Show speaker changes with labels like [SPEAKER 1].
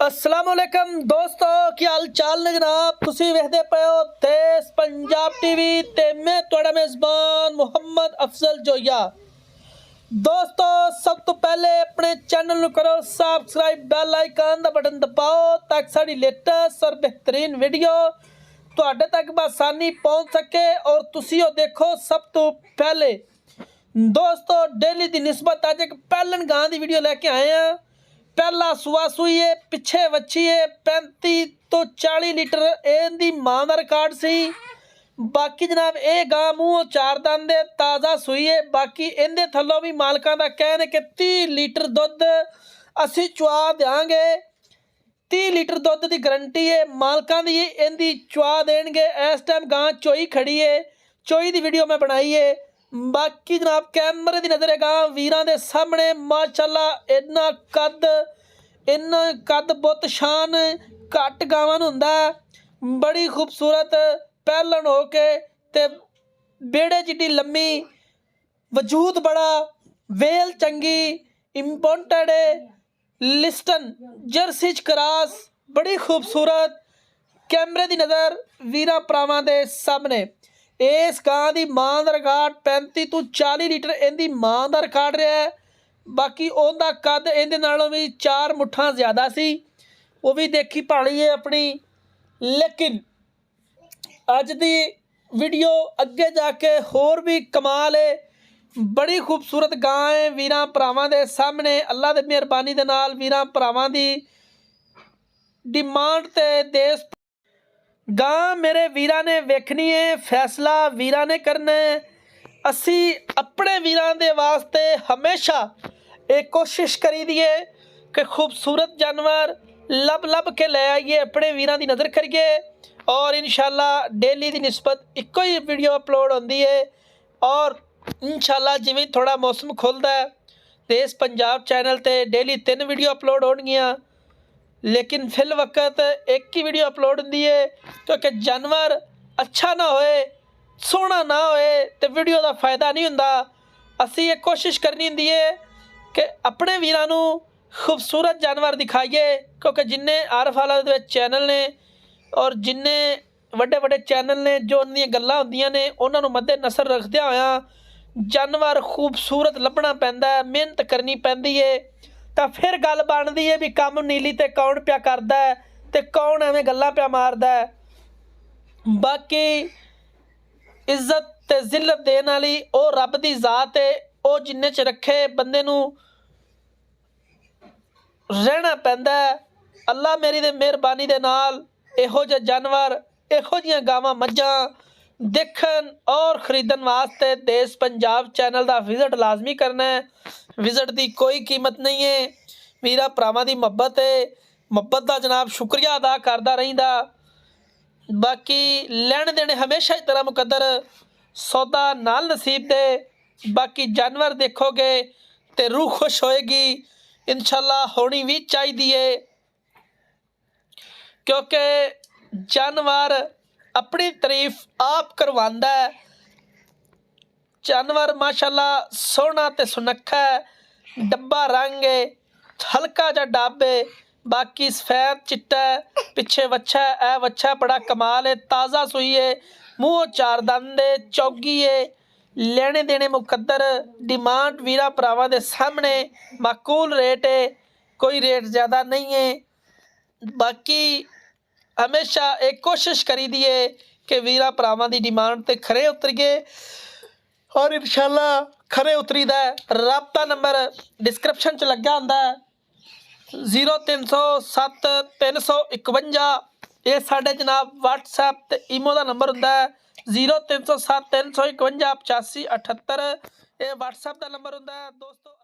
[SPEAKER 1] असलामुअलैकुम दोस्तों, की हाल चाल ने जनाब। तुसी वेखदे पे हो देश पंजाब टीवी ते मैं तुहाड़ा मेज़बान मुहम्मद अफजल जोया। दोस्तों, सब तो पहले अपने चैनल नूं करो सबसक्राइब, बैल आइकन दा बटन दबाओ ताकि साड़ी लेटेस्ट और बेहतरीन वीडियो तुहाडे तक बआसानी पहुँच सके और तुसी ओ देखो सब तो पहले। दोस्तों, डेली की निस्बत अज एक पहलन गां की वीडियो लैके आए हैं। पहला सुआ सूई है, पिछे वच्छी है, 35 तो 40 लीटर इहदी मां का रिकॉर्ड सी। बाकी जनाब ये गां मूँहों चार दंद है, ताज़ा सूई है। बाकी इहदे थल्लों भी मालकां दा कहना कि 30 लीटर दुध असी चुआ देंगे। 30 लीटर दुध की गारंटी है मालकां दी। इहदी चुआ देणगे। इस टाइम गां चोई खड़ी है, चोई की वीडियो मैं बनाई है। बाकी जनाब कैमरे की नज़र है गां वीरां दे सामने माशाअल्लाह इन्ना कद बुत शान घट गावां नूं हुंदा है। बड़ी खूबसूरत पहलन हो के ते बेड़े जिड्डी लम्मी, वजूद बड़ा, वेल चंगी, इंपोर्टेड लिस्टन जर्सी क्रॉस, बड़ी खूबसूरत। कैमरे की नज़र वीरां भरावां दे सामने इस गां की मां का रिकॉर्ड 35 तो 40 लीटर इहदी मां का रिकॉर्ड रहा है। बाकी उहदा कद इहदे नालों भी 4 मुठ्ठां ज़्यादा सी, वो भी देखी भाली है अपनी। लेकिन अज दी वीडियो अगे जाके होर भी कमाल है। बड़ी खूबसूरत गां है वीरां भरावां दे सामने। अल्लाह दी मेहरबानी दे नाल वीरां भरावां दी डिमांड ते देश गां मेरे वीरां ने वेखनी है, फैसला वीरां ने करना है। असी अपने वीरां दे वास्ते हमेशा एक कोशिश करी दी है कि खूबसूरत जानवर लब लब के ले आइए, अपने वीरां दी नज़र करिए और इंशाल्लाह डेली की निस्बत इको ही वीडियो अपलोड होती है। और इंशाल्लाह जिवें थोड़ा मौसम खुलता है देश पंजाब चैनल ते डेली 3 वीडियो अपलोड होणगियां। लेकिन फिल वक्त एक ही वीडियो अपलोड होती है क्योंकि जानवर अच्छा ना होए, सोहना ना होए तो वीडियो का फायदा नहीं हुंदा। असी एक कोशिश करनी होंदी है कि अपने वीरां नूं खूबसूरत जानवर दिखाइए क्योंकि जिन्ने आरफ आला दे चैनल ने और जिन्ने वड्डे वड्डे चैनल ने जो उन्दियां गल्लां हुंदियां ने उन्हां नूं मद्दे नज़र रखदियां होया जानवर खूबसूरत लभना पैंदा है, मेहनत करनी पैंदी है। तो फिर गल बनती है भी कम नीली ते कौन पिया करदा है ते कौन एवें गल्लां पिया मारदा है। बाकी इज्जत ते जिल्लत देने वाली वो रब की जात है, वो जिन्ने च रखे बंदे नूं रहना पैंदा है। अल्लाह मेरी दे मेहरबानी दे नाल इहो जे जानवर, इहो जियां गावां मज्जां देखन और खरीदन वास्ते देश पंजाब चैनल का विजिट लाजमी करना है। विजिट की कोई कीमत नहीं है, वीरा भरावां दी मुहब्बत है। मुहब्बत का जनाब शुक्रिया अदा करदा रहिंदा। बाकी लैण देने हमेशा ही तरह मुकद्दर, सौदा नाल नसीब दे। बाकी जानवर देखोगे तो रूह खुश होएगी, इंशाल्लाह होनी भी चाहिए क्योंकि जानवर अपनी तारीफ आप करवांदा है। जानवर माशाल्लाह सोहना ते सुनक्खा है, डब्बा रंग है, हल्का जा डब है, बाकी सफेद चिट्टा है, पिछे वच्छा है। ए वच्छा बड़ा कमाल है, ताज़ा सूई है, मूँह चार दंद है, चौगी है, लेने देने मुकद्दर। डिमांड वीरा भरावां दे सामने माकूल रेट है, कोई रेट ज़्यादा नहीं है। बाकी हमेशा एक कोशिश करी दी है कि वीरा भरावां दी डिमांड ते खरे उतरिए और इंशाल्लाह खरे उतरीदा है। राबता नंबर डिस्क्रिप्शन च लग्या हुंदा है 0307 351। ये साढ़े जनाब व्हाट्सएप ते ईमो का नंबर हुंदा है 0307 351 8578। ये व्हाट्सएप का नंबर हुंदा है दोस्तों।